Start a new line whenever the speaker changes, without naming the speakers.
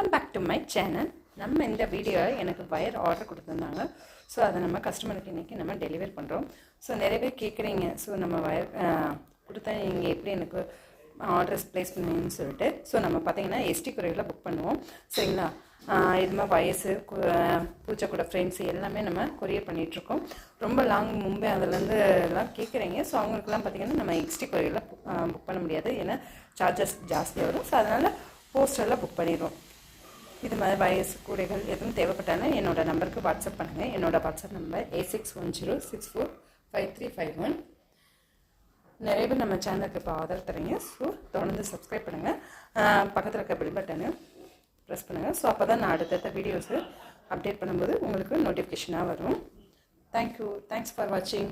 Welcome back to my channel. நம்ம இந்த வீடியோவை எனக்கு வயர் ஆர்டர் கொடுத்துருந்தாங்க. ஸோ அதை நம்ம கஸ்டமருக்கு இன்றைக்கி நம்ம டெலிவர் பண்ணுறோம். ஸோ நிறைய பேர் கேட்குறீங்க, ஸோ நம்ம வயர் கொடுத்தா நீங்கள் எப்படி எனக்கு ஆர்டர்ஸ் ப்ளேஸ் பண்ணுவீங்கன்னு சொல்லிட்டு. ஸோ நம்ம பார்த்தீங்கன்னா எஸ்டி குறையில் புக் பண்ணுவோம், சரிங்களா. இது மாதிரி வயசு பூச்சக்கூட ஃப்ரெண்ட்ஸ் எல்லாமே நம்ம கொரியர் பண்ணிகிட்ருக்கோம். ரொம்ப லாங் மும்பை அதுலேருந்து எல்லாம் கேட்குறீங்க. ஸோ அவங்களுக்குலாம் பார்த்திங்கன்னா நம்ம எஸ்டி குறையில் புக் பண்ண முடியாது, ஏன்னா சார்ஜஸ் ஜாஸ்தியாக வரும். ஸோ அதனால் போஸ்டரில் புக் பண்ணிடுவோம். இது மாதிரி வயசு கூடைகள் எதுவும் தேவைப்பட்டாலும் என்னோடய நம்பருக்கு வாட்ஸ்அப் பண்ணுங்கள். என்னோடய வாட்ஸ்அப் நம்பர் 8610645351. நிறைய பேர் நம்ம சேனலுக்கு இப்போ ஆதரவு தரீங்க. ஸோ தொடர்ந்து சப்ஸ்கிரைப் பண்ணுங்கள், பக்கத்தில் இருக்க பெல் பட்டனை ப்ரெஸ் பண்ணுங்கள். ஸோ அப்போ தான் நான் அடுத்தடுத்த வீடியோஸு அப்டேட் பண்ணும்போது உங்களுக்கு நோட்டிஃபிகேஷனாக வரும். தேங்க்யூ, தேங்க்ஸ் ஃபார் வாட்சிங்.